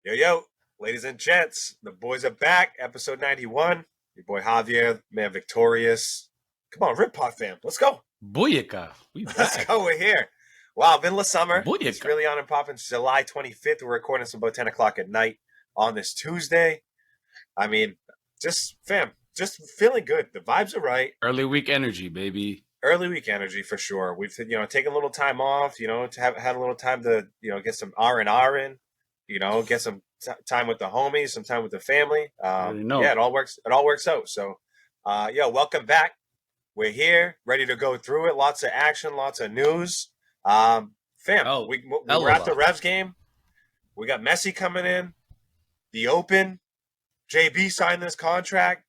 Yo, yo, ladies and gents, the boys are back. Episode 91. Your boy Javier, man, victorious. Come on, Rip Pod fam. Let's go. Booyaka. We Let's back. go. We're here. Wow, been summer. It's Booyaka. really on and popping. It's July 25th. We're recording this about 10 o'clock at night on this Tuesday. I mean, just feeling good. The vibes are right. Early week energy, baby. Early week energy for sure. We've taken a little time off. To have had a little time to get some R&R in. Get some time with the homies, some time with the family. Yeah, it all works out. So, welcome back. We're here, ready to go through it. Lots of action, lots of news. Fam, we're at the Revs game. We got Messi coming in. The Open. JB signed this contract.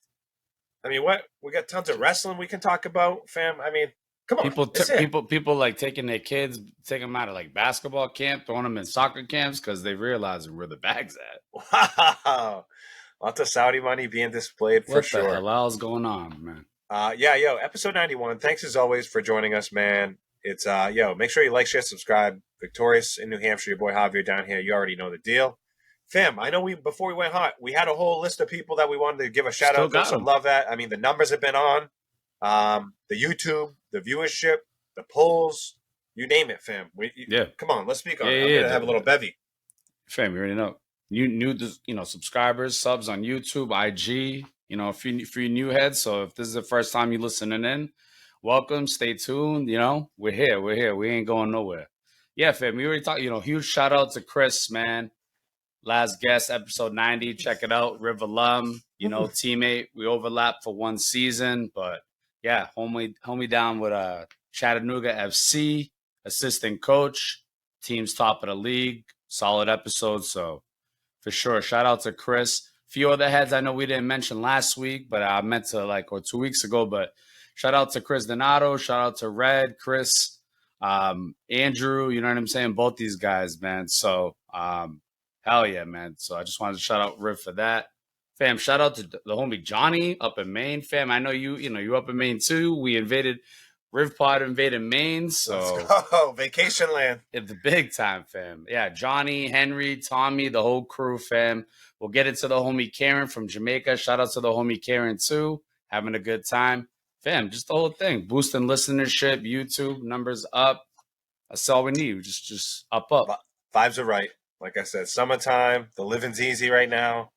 I mean, what? We got tons of wrestling we can talk about, fam. I mean, come on. People like taking their kids, taking them out of like basketball camp, throwing them in soccer camps because they realize where the bag's at. Wow. Lots of Saudi money being displayed for sure. What the hell's going on, man? Episode 91. Thanks as always for joining us, man. It's make sure you like, share, subscribe. Victorious in New Hampshire, your boy Javier down here. You already know the deal. Fam, I know before we went hot, we had a whole list of people that we wanted to give a shout out to, some love at. I mean, the numbers have been on. The YouTube, the viewership, the polls, you name it, fam. Come on, let's speak on it. I'm going to have a little bevy. Fam, you already know. New subscribers, subs on YouTube, IG, for you new heads. So if this is the first time you're listening in, welcome, stay tuned. We're here. We ain't going nowhere. Yeah, fam, we already talked, huge shout out to Chris, man. Last guest, episode 90. Check it out. Riv alum, teammate. We overlapped for one season, but yeah, homie down with Chattanooga FC, assistant coach, team's top of the league. Solid episode. So for sure, shout out to Chris. Few other heads I know we didn't mention last week, but I meant to or 2 weeks ago. But shout out to Chris Donato. Shout out to Red, Chris, Andrew. You know what I'm saying? Both these guys, man. So hell yeah, man. So I just wanted to shout out Riv for that. Fam, shout out to the homie Johnny up in Maine. Fam, I know you up in Maine too. Riv Pod invaded Maine. So let's go. Vacation land. It's the big time, fam. Yeah, Johnny, Henry, Tommy, the whole crew, fam. We'll get into the homie Karen from Jamaica. Shout out to the homie Karen too. Having a good time. Fam, just the whole thing. Boosting listenership, YouTube, numbers up. That's all we need. Just up. Vibes are right. Like I said, summertime, the living's easy right now.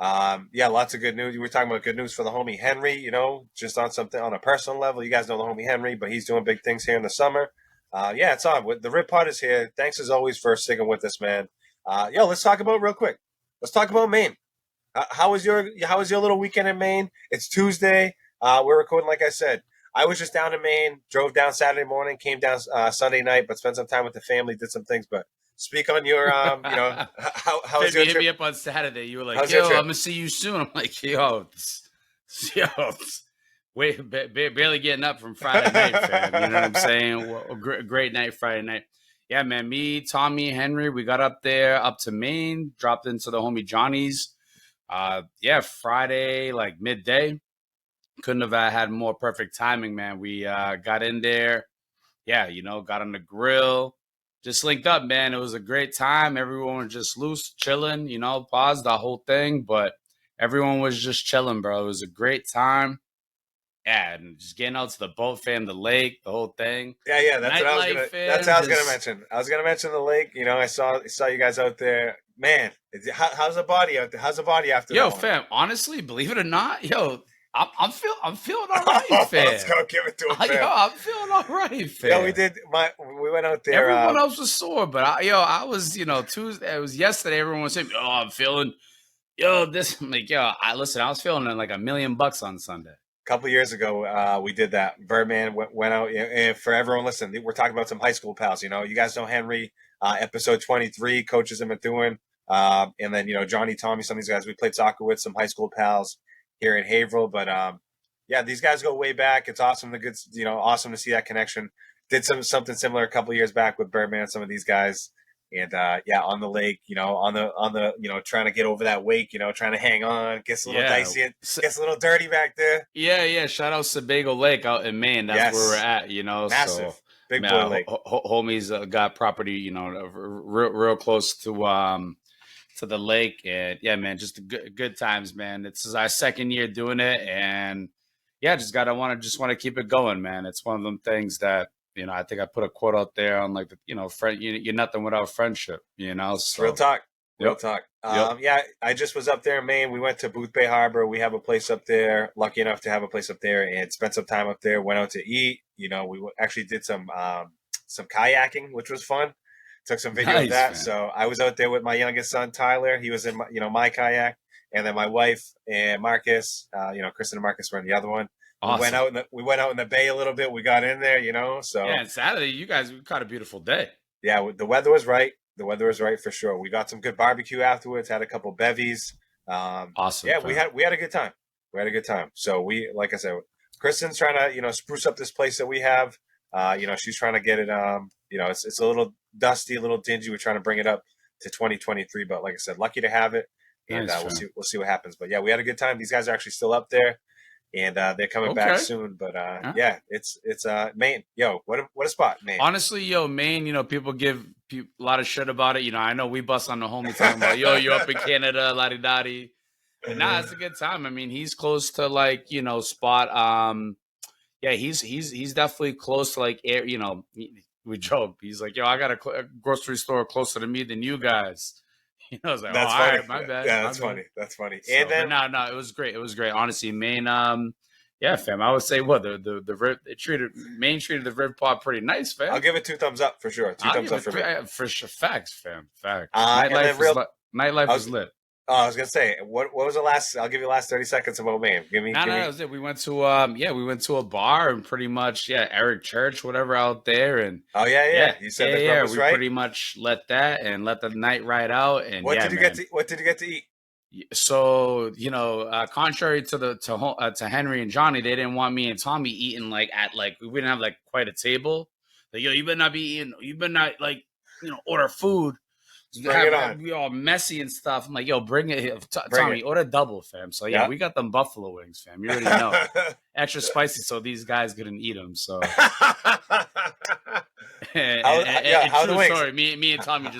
Lots of good news. We were talking about good news for the homie Henry, just on a personal level. You guys know the homie Henry, but he's doing big things here in the summer. It's on. The Rip Pod is here. Thanks as always for sticking with us, man. Let's talk about real quick. Let's talk about Maine. How was your little weekend in Maine? It's Tuesday. We're recording, like I said. I was just down in Maine, drove down Saturday morning, came down Sunday night, but spent some time with the family, did some things, but speak on your, how was your trip? You hit me up on Saturday. You were like, yo, I'm going to see you soon. I'm like, wait, barely getting up from Friday night, fam. You know what I'm saying? Well, great night, Friday night. Yeah, man, me, Tommy, Henry, we got up there, up to Maine, dropped into the homie Johnny's. Friday, like midday. Couldn't have had more perfect timing, man. We got in there. Yeah, got on the grill. Just linked up, man. It was a great time. Everyone was just loose, chilling, paused the whole thing, but everyone was just chilling, bro. It was a great time. Yeah, and just getting out to the boat, fam, the lake, the whole thing. Yeah, that's what I was gonna mention. I was gonna mention the lake. I saw you guys out there. Man, how's the body out there? How's the body after that? Yo, fam, honestly, believe it or not, I'm feeling all right, fam. Let's go give it to him, fam. I'm feeling all right, fam. Yeah, we did. We went out there. Everyone else was sore, but I was, Tuesday. It was yesterday. Everyone was saying, I'm feeling, this. I'm like, I was feeling like $1 million on Sunday. A couple of years ago, we did that. Birdman went out, and for everyone listening, we're talking about some high school pals. You guys know Henry, episode 23, coaches in Methuen, and then Johnny, Tommy, some of these guys we played soccer with, some high school pals here in Haverhill. But these guys go way back. It's awesome awesome to see that connection. Did something similar a couple of years back with Birdman and some of these guys. And on the lake, on the trying to get over that wake, trying to hang on, gets a little dicey, and gets a little dirty back there. Yeah. Shout out Sebago Lake out in Maine. That's where we're at, Massive. So, big boy lake. Homies got property, real close to to the lake, and yeah, man, just good times, man. This is our second year doing it, and yeah, just want to keep it going, man. It's one of them things that I think I put a quote out there on like friend, you're nothing without friendship, It's real So talk. Real yep, talk. yep, Yeah, I just was up there in Maine. We went to Booth Bay Harbor. We have a place up there. Lucky enough to have a place up there and spent some time up there. Went out to eat. We actually did some kayaking, which was fun. Took some video of nice, that. man, So I was out there with my youngest son Tyler. He was in my kayak, and then my wife and Marcus. Kristen and Marcus were in the other one. awesome. We went out in the bay a little bit. We got in there, so Yeah, and Saturday, you guys we caught a beautiful day. yeah, the weather was right. The weather was right for sure. We got some good barbecue afterwards. Had a couple bevies. Awesome, Yeah, fam. we had a good time. We had a good time. So like I said, Kristen's trying to spruce up this place that we have. She's trying to get it. It's a little dusty, a little dingy. We're trying to bring it up to 2023. But like I said, lucky to have it, and Nice, we'll fam. see what happens. But yeah, we had a good time. These guys are actually still up there, and they're coming back Okay. soon. But Yeah. yeah, it's Maine. Yo, what a spot, Maine. Honestly, yo, Maine, people give a lot of shit about it. I know we bust on the homie talking about, yo, you're up in Canada, la di da di. But nah, it's a good time. I mean, he's close to like, spot. Yeah, he's definitely close to like air. We joke. He's like, yo, I got a grocery store closer to me than you guys. I was like, oh, That's all funny. right, my bad, Yeah, my that's bad. funny. That's funny. So, And but then no, it was great. It was great. Honestly, Maine. Yeah, fam. I would say what Maine treated the Riv Pod pretty nice, fam. I'll give it 2 thumbs up for sure. 2 I'll thumbs give up it for three me. for sure. Facts, fam. Facts. And then Nightlife I was was, lit. I was gonna say, what was the last? I'll give you the last 30 seconds about Maine. No, that was it. We went to we went to a bar and pretty much Eric Church, whatever out there, and Oh yeah. You said the grub was we right. pretty much let the night ride out, and What did you man. What did you get to eat? So contrary to Henry and Johnny, they didn't want me and Tommy eating we didn't have like quite a table. Like, yo, you better not be eating. You better not order food. Bring it on. We all messy and stuff. I'm like, yo, bring it here. Bring Tommy, it. order double, fam. So yeah, we got them buffalo wings, fam. You already know, extra spicy, so these guys couldn't eat them. So. How the wings? Sorry, me and Tommy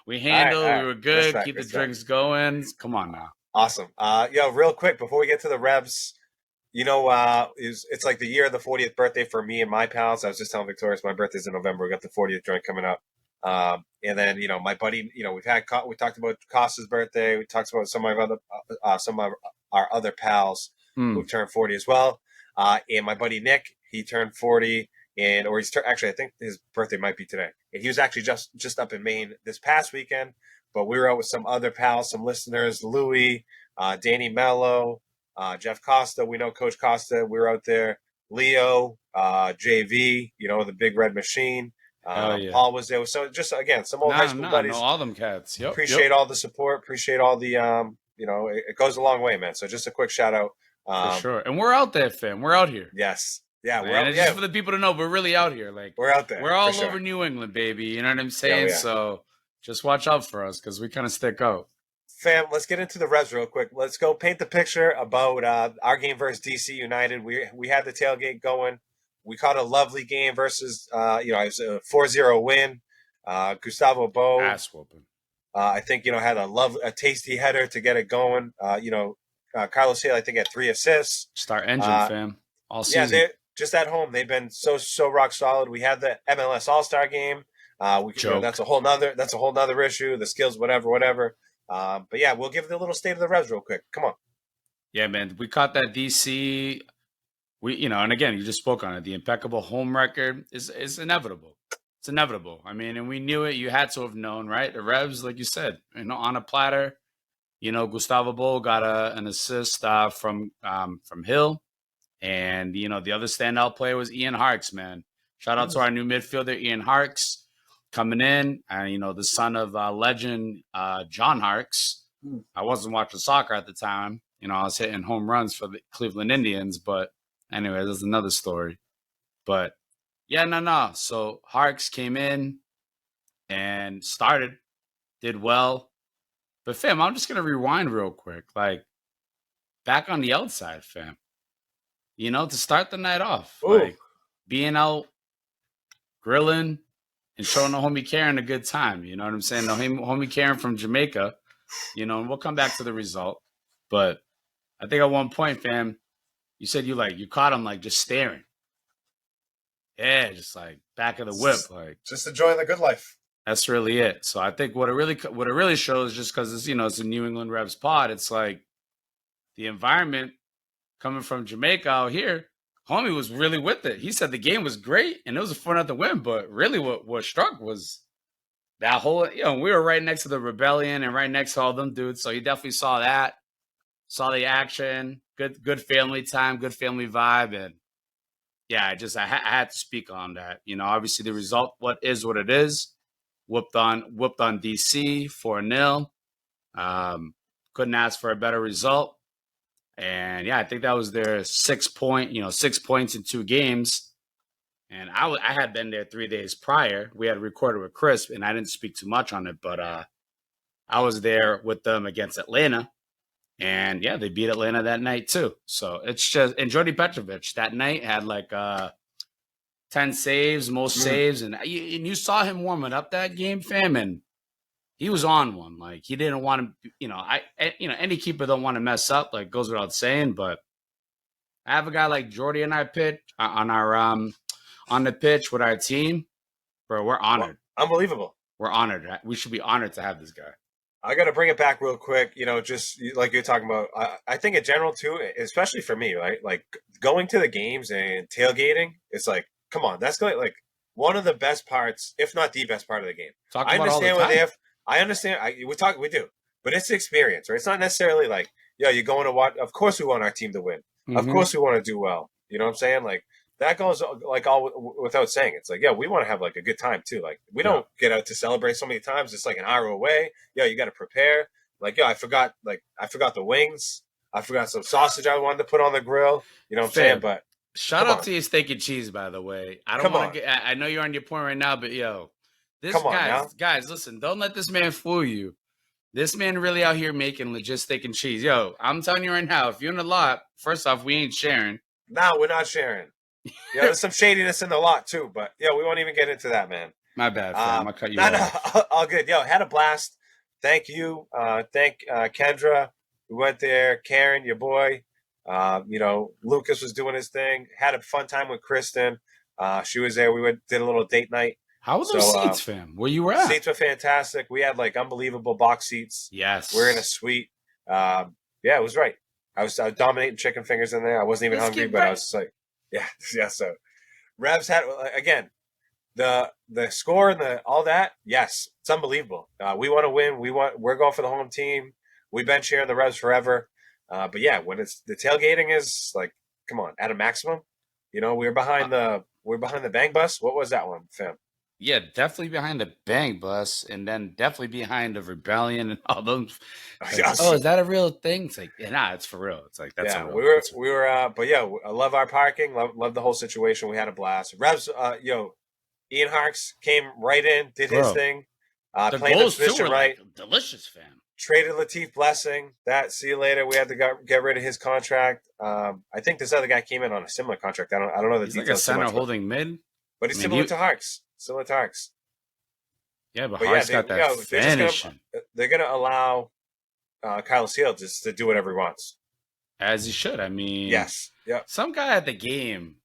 we handled. All right. We were good. Respect, Keep respect. the drinks going. Come on now. Awesome. Real quick before we get to the Revs, it's like the year of the 40th birthday for me and my pals. I was just telling Victoria, my birthday's in November. We got the 40th joint coming up. And then my buddy, we talked about Costa's birthday. We talked about some of our other pals who turned 40 as well. And my buddy Nick, he turned 40, actually I think his birthday might be today. And he was actually just up in Maine this past weekend. But we were out with some other pals, some listeners, Louie, Danny Mello, Jeff Costa. We know Coach Costa. We were out there. Leo, JV, the Big Red Machine. Yeah. Paul was there. So just again, some old high school buddies. No, all them cats. Yep. Appreciate all the support. Appreciate all the it goes a long way, man. So just a quick shout out. For sure. And we're out there, fam. We're out here. Yes. Yeah, we're out. Just for the people to know, we're really out here. Like, we're out there. We're all over New England, baby. You know what I'm saying? Yeah. So just watch out for us because we kind of stick out. Fam, let's get into the Revs real quick. Let's go paint the picture about our game versus DC United. We had the tailgate going. We caught a lovely game versus, it was a 4-0 win. Gustavo Bo, ass whooping. I think, had a tasty header to get it going. Carlos Hill, I think, had 3 assists. Start engine, fam. All season. Yeah, just at home. They've been so rock solid. We had the MLS All-Star game. That's a whole nother issue. The skills, whatever. But yeah, we'll give the little state of the Revs real quick. Come on. Yeah, man. We caught that DC. And again, you just spoke on it. The impeccable home record is inevitable. It's inevitable. I mean, and we knew it. You had to have known, right? The Revs, like you said, on a platter. Gustavo Bo got an assist from Hill, and the other standout player was Ian Harkes. Man, shout out to our new midfielder Ian Harkes coming in, and the son of legend John Harkes. I wasn't watching soccer at the time. I was hitting home runs for the Cleveland Indians, but anyway, there's another story. But yeah, no. So Harkes came in and did well. But fam, I'm just gonna rewind real quick. Like, back on the outside, fam. To start the night off. Ooh. Like being out, grilling, and showing the homie Karen a good time. You know what I'm saying? The homie Karen from Jamaica. And we'll come back to the result. But I think at one point, fam, you said you caught him like just staring. Yeah, just like back of the whip, like Just enjoying the good life. that's really it. So I think what it really shows, just because it's a New England Revs pod, it's like the environment coming from Jamaica out here. Homie was really with it. He said the game was great and it was a 4-0 win, but really what struck was that whole, we were right next to the Rebellion and right next to all them dudes. So you definitely saw that, saw the action, good family time, good family vibe. And yeah, I had to speak on that. Obviously the result, what it is, whooped on DC 4-0. Couldn't ask for a better result. And yeah, I think that was their 6 points in 2 games. And I had been there 3 days prior. We had recorded with Chris, and I didn't speak too much on it, but I was there with them against Atlanta. And yeah, they beat Atlanta that night too. So it's just, and Jordy Petrovic that night had like 10 saves, most saves. And you saw him warming up that game, fam, and he was on one. Like he didn't want to, any keeper don't want to mess up, like goes without saying, but I have a guy like Jordy and I pitch on our on the pitch with our team, bro. We're honored. Well, unbelievable. We're honored. We should be honored to have this guy. I got to bring it back real quick. Just like you're talking about, I think in general too, especially for me, right? Like going to the games and tailgating, it's like, come on, that's like one of the best parts, if not the best part of the game. Talk about all the time. I understand. We do, but it's the experience, right? It's not necessarily like, you're going to watch. Of course, we want our team to win. Mm-hmm. Of course, we want to do well. You know what I'm saying? Like that goes like all without saying. It's like, we want to have like a good time too. Like we don't get out to celebrate so many times. It's like an hour away. You got to prepare. Like, I forgot the wings. I forgot some sausage I wanted to put on the grill. You know what I'm saying? But shout out to your steak and cheese, by the way. I don't want to I know you're on your point right now, but guys, listen, don't let this man fool you. This man really out here making legit steak and cheese. I'm telling you right now, if you're in the lot, first off, we ain't sharing. No, we're not sharing. There's some shadiness in the lot too, but we won't even get into that, man. My bad, fam. I cut you off. No, all good. Had a blast. Thank you. Thank Kendra. We went there. Karen, your boy. Lucas was doing his thing. Had a fun time with Kristen. She was there. We did a little date night. How were those seats, fam? Where you were at? Seats were fantastic. We had like unbelievable box seats. Yes. We're in a suite. Yeah, it was right. I was dominating chicken fingers in there. I wasn't even hungry, but I was like, yeah. So Revs had, again, the score and all that. Yes, it's unbelievable. We want to win. We're going for the home team. We've been cheering the Revs forever. But yeah, when it's the tailgating is like, come on, at a maximum. We're behind the bang bus. What was that one, fam? Yeah, definitely behind the bang bus, and then definitely behind the Rebellion and all those. Oh, is that a real thing? It's like, it's for real. It's like that's we were. But yeah, I love our parking. Love the whole situation. We had a blast. Revs, Ian Harks came right in, did his thing. The goals too were right. Like, delicious, fam. Traded Latif Blessing. See you later. We had to get rid of his contract. I think this other guy came in on a similar contract. I don't know the details. Like a center holding mid, but he's similar to Harks. Similar to Harks. Yeah, but Harks got that finish. They're going to allow Kyle Seal just to do whatever he wants. As he should. I mean, yes. Yeah. Some guy at the game,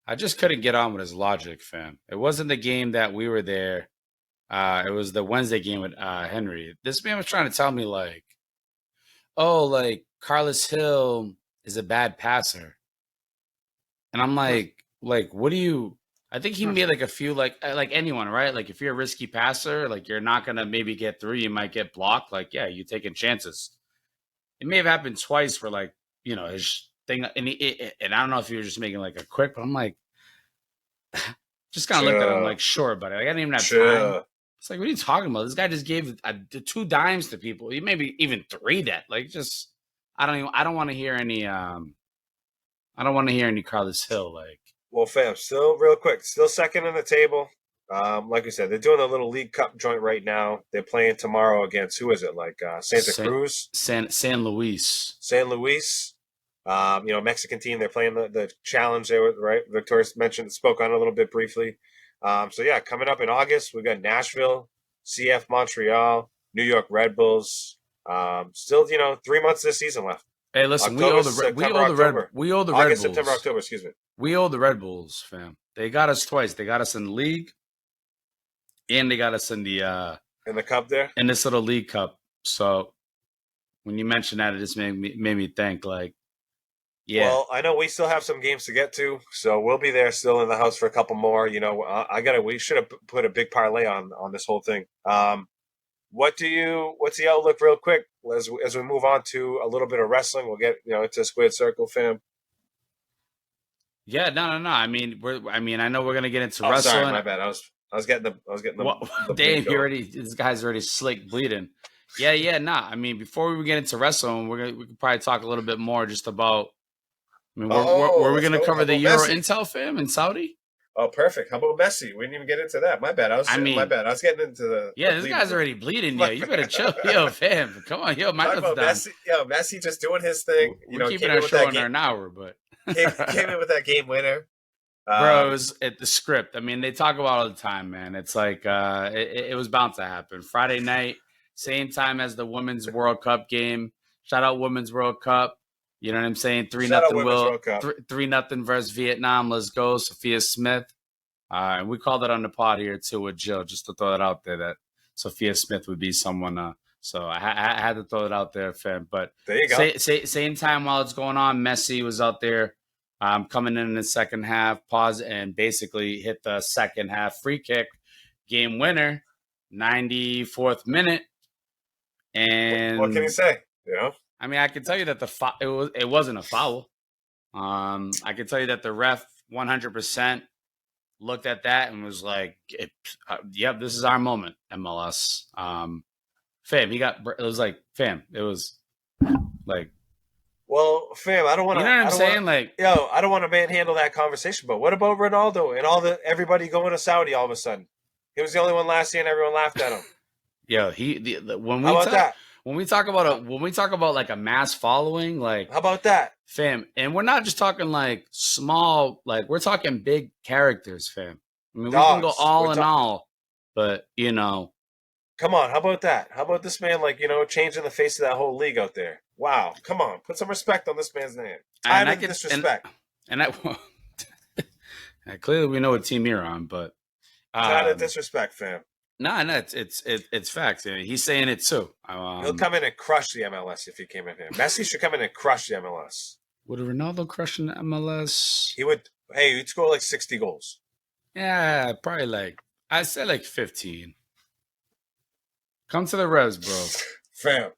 I just couldn't get on with his logic, fam. It wasn't the game that we were there. It was the Wednesday game with Henry. This man was trying to tell me like, Carlos Hill is a bad passer. And I'm like, what do you... I think he made like a few, like anyone, right? Like if you're a risky passer, like you're not going to maybe get through, you might get blocked. Like, yeah, you're taking chances. It may have happened twice where like, his thing, and I don't know if he was just making like a quick, but I'm like, just kind of looked at him like, sure, buddy. Like, I didn't even have time. It's like, what are you talking about? This guy just gave 2 dimes to people. He maybe even 3 that. Like, just, I don't want to hear any, I don't want to hear any Carlos Hill, like. Well, fam, still real quick, still second in the table. Like we said, they're doing a little League Cup joint right now. They're playing tomorrow against, who is it? Like Santa Cruz? San Luis. San Luis. Mexican team. They're playing the challenge there, right? Victoria spoke on it a little bit briefly. So yeah, coming up in August, we got Nashville, CF Montreal. New York Red Bulls. Still, 3 months this season left. Hey, listen, October, September, October. we owe the Red August, September, Bulls. October, excuse me. We owe the Red Bulls, fam. They got us twice. They got us in the league, and they got us in the cup there? In this little league cup. So when you mentioned that, it just made me think, like, yeah. Well, I know we still have some games to get to, so we'll be there still in the house for a couple more. We should have put a big parlay on this whole thing. What's the outlook real quick as we move on to a little bit of wrestling? We'll get, into Squared Circle, fam. Yeah, no. I mean, I know we're gonna get into Oh, wrestling. sorry, my bad. I was getting the Dave, this guy's already slick bleeding. Yeah, nah. I mean, before we get into wrestling, we could probably talk a little bit more just about. I mean, were we going to cover the Euro Intel, fam, in Saudi? Oh, perfect. How about Messi? We didn't even get into that. My bad. I was getting into the. Yeah, this guy's already bleeding. Yo, you better chill, yo, fam. Come on, yo, my notes down. Messi just doing his thing. We're keeping our show under an hour, but came in with that game winner. Bro, it was at the script. I mean, they talk about it all the time, man. It's like it was bound to happen. Friday night, same time as the Women's World Cup game. Shout out Women's World Cup. You know what I'm saying? 3-0 3-0 versus Vietnam. Let's go, Sophia Smith. And we called it on the pod here too with Jill, just to throw that out there that Sophia Smith would be someone. So I had to throw it out there, fam. But there you go. Same time while it's going on, Messi was out there coming in the second half, pause, and basically hit the second half free kick, game winner, 94th minute. And what can you say? I mean, I can tell you that it wasn't a foul. I can tell you that the ref 100% looked at that and was like, "Yep, this is our moment, MLS." Fam, it was like, well, fam, I don't want to. You know what I'm saying? I don't want to manhandle that conversation. But what about Ronaldo and everybody going to Saudi all of a sudden? He was the only one last year, and everyone laughed at him. Yo, when we talk about like a mass following, like how about that, fam? And we're not just talking like small, like we're talking big characters, fam. I mean, we can go all in all, but come on, how about that? How about this man, changing the face of that whole league out there? Wow, come on, put some respect on this man's name. Disrespect. Clearly we know what team you're on, but tired of disrespect, fam. No, it's facts. He's saying it too. He'll come in and crush the MLS if he came in here. Messi should come in and crush the MLS. Would Ronaldo crush in the MLS? He would. Hey, he'd score like 60 goals. Yeah, probably I'd say 15. Come to the Revs, bro. Fam,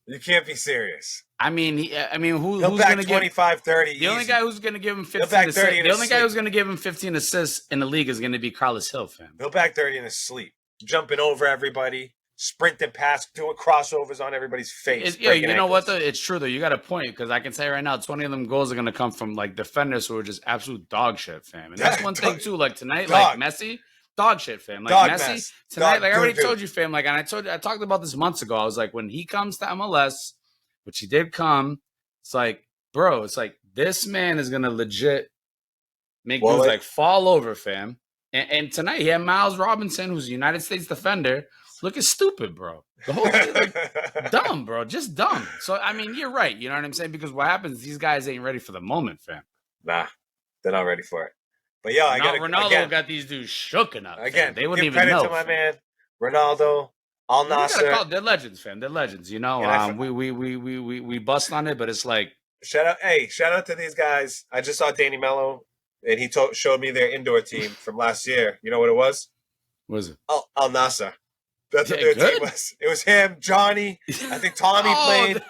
you can't be serious. I mean, who's going to 25, 30? The only guy who's going to give him 15 assists. The only guy who's going to give him 15 assists in the league is going to be Carlos Hill, fam. He'll back 30 in his sleep, jumping over everybody, sprinting past, doing crossovers on everybody's face. Yeah, you know what though? It's true though. You got a point because I can tell you right now, 20 of them goals are going to come from defenders who are just absolute dog shit, fam. And that's one thing too. Like tonight, Messi. Dog shit, fam. Messi tonight, I already told you, fam. And I talked about this months ago. I was like, when he comes to MLS, which he did come, it's like, bro, this man is gonna legit make dudes fall over, fam. And tonight he had Miles Robinson, who's a United States defender, looking stupid, bro. The whole thing, dumb, bro, just dumb. So I mean, you're right. You know what I'm saying? Because what happens? These guys ain't ready for the moment, fam. Nah, they're not ready for it. But yeah, Ronaldo got these dudes shooken up. Again, fam. They wouldn't even know. Credit to my man Ronaldo, Al Nassr. They're legends, fam. They're legends. We bust on it, but it's like shout out to these guys. I just saw Danny Mello, and he showed me their indoor team from last year. You know what it was? What was it? Al Nassr. That's what their team was. It was him, Johnny. I think Tommy played.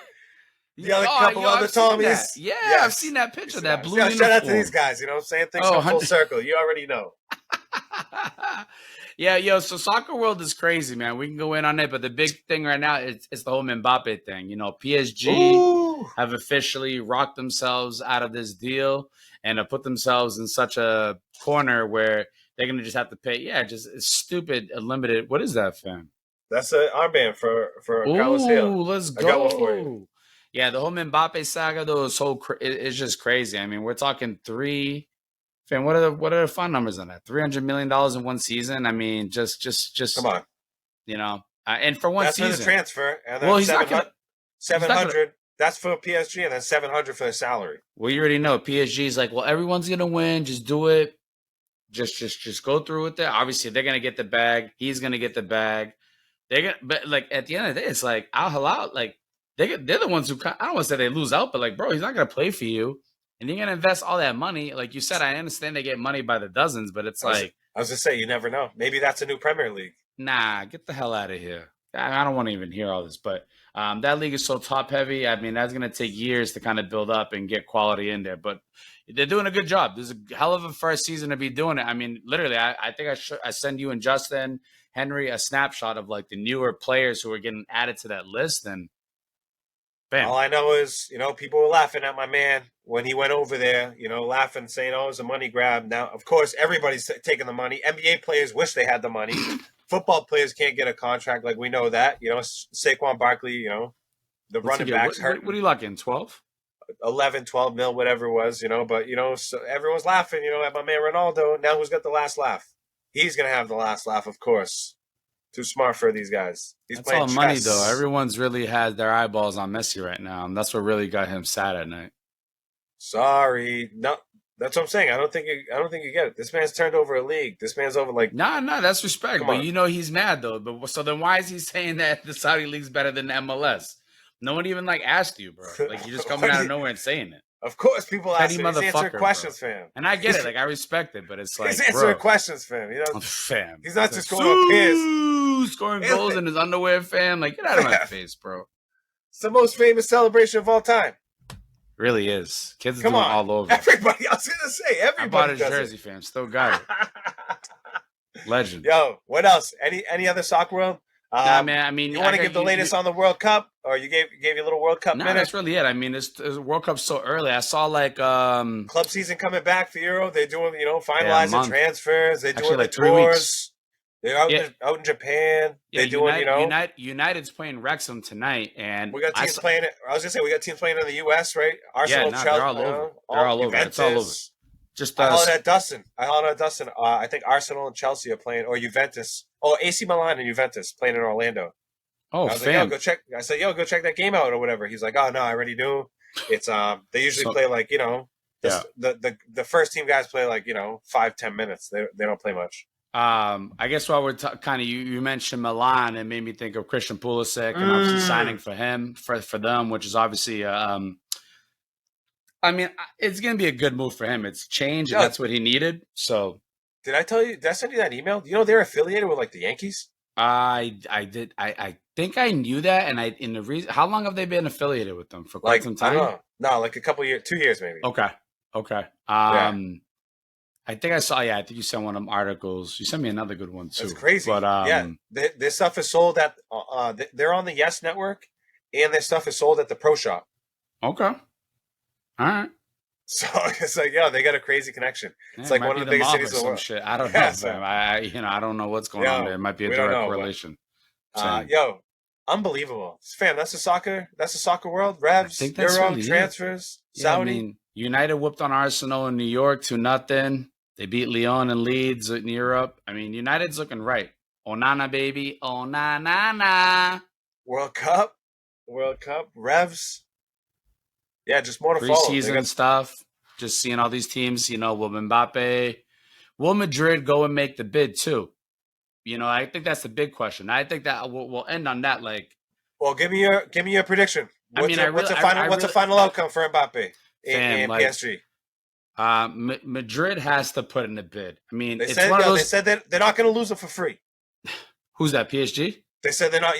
The other couple other Tommies. Yeah, yes. I've seen that picture. That blue uniform. Shout out to these guys. You know what I'm saying? Things come full circle. You already know. Yeah, so soccer world is crazy, man. We can go in on it, but the big thing right now is the whole Mbappe thing. PSG have officially rocked themselves out of this deal and have put themselves in such a corner where they're going to just have to pay. Yeah, just stupid, unlimited. What is that, fam? That's an armband for Carlos Hill. Let's go. I got one for you. Yeah, the whole Mbappe saga, though, is just crazy. I mean, we're talking fam, what are the fun numbers on that? $300 million in one season. I mean, just come on. And for one That's for the season. transfer, and Well, then he's not gonna. He's not gonna. 700. That's for PSG, and then 700 for the salary. Well, you already know PSG is like, well, everyone's gonna win. Just do it. Just go through with it. Obviously, they're gonna get the bag. He's gonna get the bag. They're gonna, but like at the end of the day, it's like Al Hilal, like they're the ones who I don't want to say they lose out, but like, bro, he's not gonna play for you, and you're gonna invest all that money. Like you said, I understand they get money by the dozens, but it's like, I was just say, you never know. Maybe that's a new Premier League. nah, get the hell out of here. I don't want to even hear all this, but that league is so top heavy. I mean, that's going to take years to kind of build up and get quality in there, but they're doing a good job. There's a hell of a first season to be doing it. I mean, literally, I think I send you and Justin Henry a snapshot of like the newer players who are getting added to that list, and bam. All I know is, people were laughing at my man when he went over there, laughing, saying, oh, it was a money grab. Now, of course, everybody's taking the money. NBA players wish they had the money. Football players can't get a contract, like we know that. Saquon Barkley, the running backs hurt. What are you locking? 12? 11, 12 mil, whatever it was, but, so everyone's laughing, at my man Ronaldo. Now who's got the last laugh? He's going to have the last laugh, of course. Too smart for these guys. He's That's playing all chess. money, though. Everyone's really had their eyeballs on Messi right now, and that's what really got him sad at night. Sorry. No, that's what I'm saying. I don't think you get it. This man's turned over a league. This man's over like No, that's respect. Come But on. he's mad though. But so then why is he saying that the Saudi league's better than the MLS? No one even like asked you, bro. Like you're just coming out of nowhere and saying it. Of course, people Petty ask him. He's answering motherfucker, questions, bro. fam. And I get it. Like I respect it, but it's like, He's answering bro, questions, fam. fam. He's not just going up his. Scoring goals in his underwear, fam. Like get out of my face, bro. It's the most famous celebration of all time. Really is. Kids are Come doing on, all over. Everybody, I was gonna say everybody. I bought his does jersey, it. fam. Still got it. Legend. Yo, what else? Any other soccer world? Nah, man. I mean, you want to give the latest on the World Cup, or you gave you a little World Cup minute? That's really it. I mean, it's World Cup so early. I saw like club season coming back for Euro. They're doing finalizing transfers. They're doing like the 3 weeks. tours. They're out in Japan. Yeah, they're doing United's playing Wrexham tonight, and we got teams playing it. I was gonna say we got teams playing in the U.S. right? Arsenal, Chelsea, they're all over. They're all over. It's all over. Just I hollered at Dustin. I think Arsenal and Chelsea are playing, or Juventus. Oh, AC Milan and Juventus playing in Orlando. Oh, I was like, yo, go check. I said, yo, go check that game out or whatever. He's like, oh no, I already knew. It's they usually play like the first team guys play like 5-10 minutes. They don't play much. I guess while we're kind of you mentioned Milan, it made me think of Christian Pulisic and obviously signing for him for them, which is obviously I mean, it's going to be a good move for him. It's change, and that's what he needed. So, did I tell you? Did I send you that email? They're affiliated with like the Yankees. I did. I think I knew that, and the reason. How long have they been affiliated with them for quite some time? I don't know. No, like a couple years, 2 years maybe. Okay. I think I saw. Yeah, I think you sent one of them articles. You sent me another good one too. That's crazy. But their stuff is sold at. They're on the Yes Network, and their stuff is sold at the Pro Shop. Okay. All right. So it's like, they got a crazy connection. Yeah, it's like one of the biggest cities in the world. Shit. I don't know. So. I don't know what's going on there. It might be a direct correlation. Unbelievable, fam. That's the soccer world. Revs, Euro, transfers, Saudi. I mean, United whooped on Arsenal in New York 2-0. They beat Lyon and Leeds in Europe. I mean, United's looking right. Onana, baby. Onana. World Cup, Revs. Yeah, just more to follow. Preseason stuff. Just seeing all these teams, will Mbappe, will Madrid go and make the bid too? I think that's the big question. I think that we'll end on that. Like, well, give me your prediction. What's the final outcome for Mbappe in PSG? Madrid has to put in a bid. I mean, they said that they're not going to lose it for free. Who's that? PSG? They said they're not.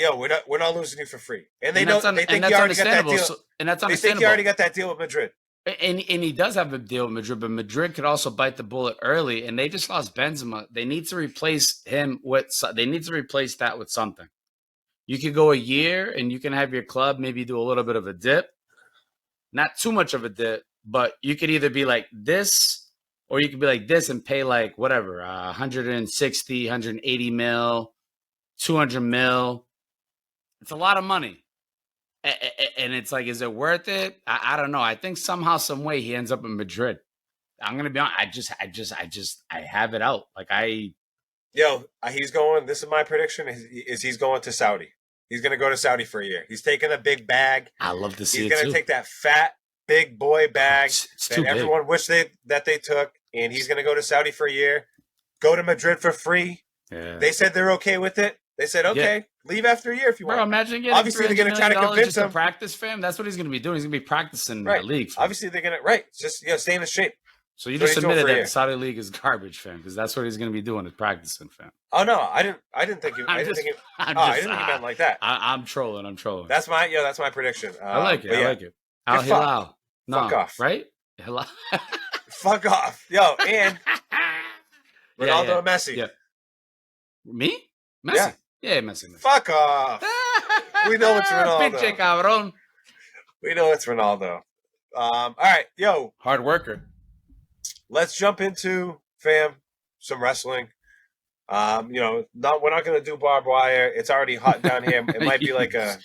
We're not losing you for free, and they think you already got that deal. And that's understandable. They think you already got that deal with Madrid. And he does have a deal with Madrid, but Madrid could also bite the bullet early, and they just lost Benzema. They need to replace him they need to replace that with something. You could go a year, and you can have your club maybe do a little bit of a dip, not too much of a dip, but you could either be like this, or you could be like this and pay like whatever, 160, 180 mil, 200 mil. It's a lot of money. And it's like, is it worth it? I don't know. I think somehow, some way, he ends up in Madrid. I'm gonna be honest. I have it out. Like Yo, he's going. This is my prediction: is he's going to Saudi? He's going to go to Saudi for a year. He's taking a big bag. I love to see He's it going to too. take that fat big boy Oh, bag it's that too big. everyone wished they took, and he's going to go to Saudi for a year. Go to Madrid for free. Yeah. They said they're okay with it. They said, Yeah. okay, leave after a year if you Bro, want. imagine getting Obviously, they're $300 going to try to million convince just to him. practice, fam. That's what he's going to be doing. He's going to be practicing in Right. the league, fam. Obviously, they're going to, right. Just, stay in the shape. So you That's just what he's doing admitted for a that year. the Saudi league is garbage, fam, because that's what he's going to be doing is practicing, fam. Oh, no. I didn't think you, I didn't think you, I didn't think you meant like that. I'm trolling. That's my prediction. I like it. But I yeah. like it. Al Fuck. Hilal. No, Fuck off. right? Hilal. Fuck off. Yo, and Ronaldo and Messi. Yeah. Me? Messi. Yeah, Messi. Fuck off. We know it's Ronaldo. Pinche cabrón. We know it's Ronaldo. All right, yo. Hard worker. Let's jump into, fam, some wrestling. We're not gonna do barbed wire. It's already hot down here. It might be like a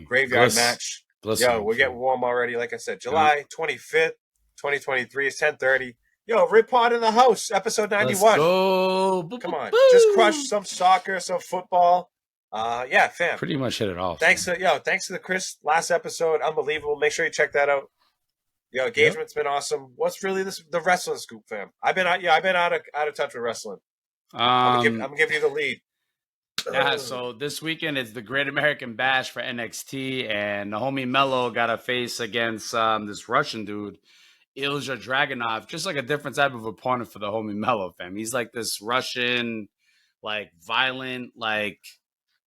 graveyard match. Yo, we're getting warm already. Like I said, July 25th, 2023 is 10:30. Yo, Rip Pod in the house, episode 91. Let's go. Come on, just crush some soccer, some football. Yeah, fam. Pretty much hit it all. Thanks to the Chris last episode, unbelievable. Make sure you check that out. Yo, engagement's been awesome. What's really the wrestling scoop, fam? I've been out of touch with wrestling. I'm gonna give you the lead. Yeah, so this weekend is the Great American Bash for NXT, and the homie Mello got a face against this Russian dude, Ilja Dragunov, just like a different type of opponent for the homie Mello, fam. He's like this Russian, like violent, like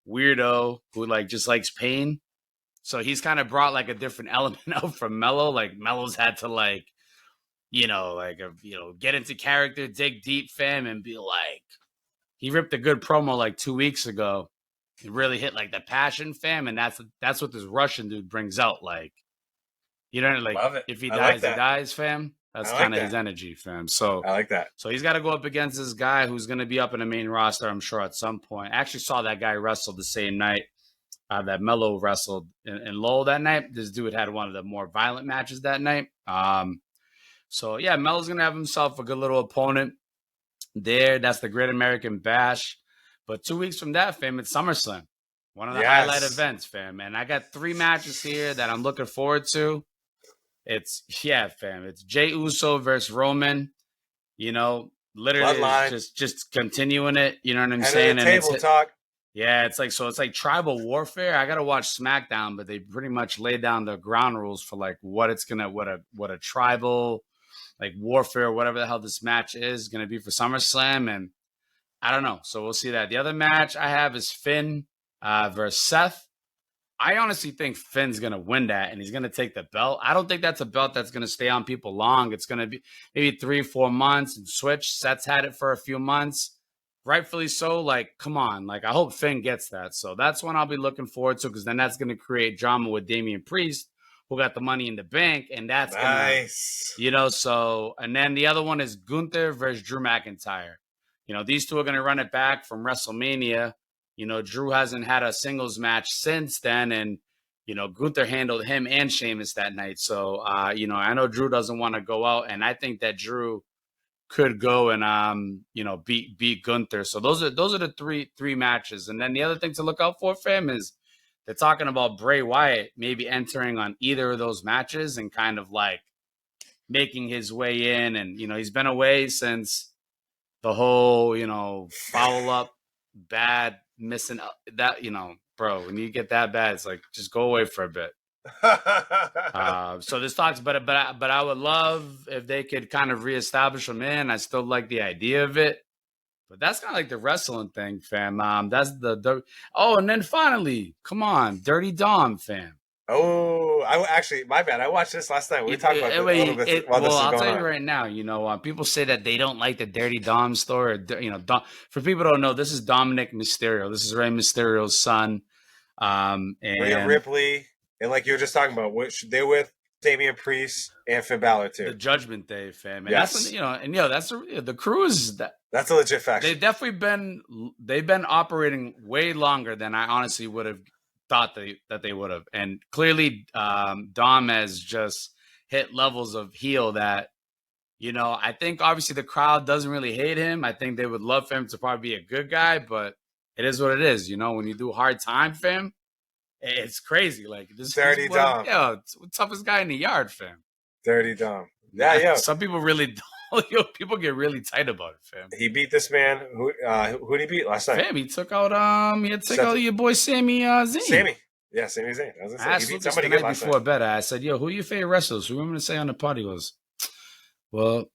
weirdo who like just likes pain. So he's kind of brought like a different element out from Mello. Like Mello's had to like, get into character, dig deep, fam, and be like, he ripped a good promo like 2 weeks ago. It really hit like the passion, fam, and that's what this Russian dude brings out. Like, Love it. If he I dies, like that. he dies, fam. That's I like kind of that. his energy, fam. So I like that. So he's got to go up against this guy who's going to be up in the main roster, I'm sure, at some point. I actually saw that guy wrestle the same night that Mello wrestled in Lowell that night. This dude had one of the more violent matches that night. So yeah, Mello's going to have himself a good little opponent there. That's the Great American Bash. But 2 weeks from that, fam, it's SummerSlam. One of the highlight events, fam. And I got 3 matches here that I'm looking forward to. It's Jey Uso versus Roman. Literally just continuing it. You know what I'm saying? And table talk. Yeah, it's like tribal warfare. I gotta watch SmackDown, but they pretty much lay down the ground rules for like what a tribal like warfare, whatever the hell this match is gonna be for SummerSlam, and I don't know. So we'll see that. The other match I have is Finn versus Seth. I honestly think Finn's going to win that, and he's going to take the belt. I don't think that's a belt that's going to stay on people long. It's going to be maybe 3-4 months and switch. Seth's had it for a few months. Rightfully so. Like, come on. Like, I hope Finn gets that. So that's one I'll be looking forward to, because then that's going to create drama with Damian Priest, who got the Money in the Bank, and that's nice. And then the other one is Gunther versus Drew McIntyre. These two are going to run it back from WrestleMania. Drew hasn't had a singles match since then, and Gunther handled him and Sheamus that night. So I know Drew doesn't want to go out, and I think that Drew could go and beat Gunther. So those are the three matches. And then the other thing to look out for, fam, is they're talking about Bray Wyatt maybe entering on either of those matches and kind of like making his way in. And he's been away since the whole foul up bad missing that, bro, when you get that bad, it's like just go away for a bit. So this talks, but I would love if they could kind of reestablish him in. I still like the idea of it, but that's kind of like the wrestling thing, fam. That's the and then finally, come on, Dirty Dom, fam. Oh, my bad. I watched this last night. We talked about this a little bit while this is going on. I'll tell you right now, people say that they don't like the Dirty Dom story. For people who don't know, this is Dominic Mysterio. This is Rey Mysterio's son. And Rhea Ripley, and like you were just talking about, which they're with Damian Priest and Finn Balor too. The Judgment Day, fam. And yes. That's when, that's the crew is that. That's a legit fact. They've definitely been operating way longer than I honestly would have thought that they would have. And clearly Dom has just hit levels of heel that I think obviously the crowd doesn't really hate him. I think they would love for him to probably be a good guy, but it is what it is. When you do hard time for him, it's crazy. Like this Dirty boy, Dom. toughest guy in the yard, fam. Dirty Dom. Yeah, yo. Some people really don't. People get really tight about it, fam. He beat this man. Who did he beat last night? Fam, he took out your boy Sami Zayn. Sammy. Yeah, Sami Zayn. I was gonna say, I asked he beat Lucas somebody the good night last before night. bed. I said, "Yo, who your favorite wrestlers?" Who I'm gonna say on the pod? He goes, "Well,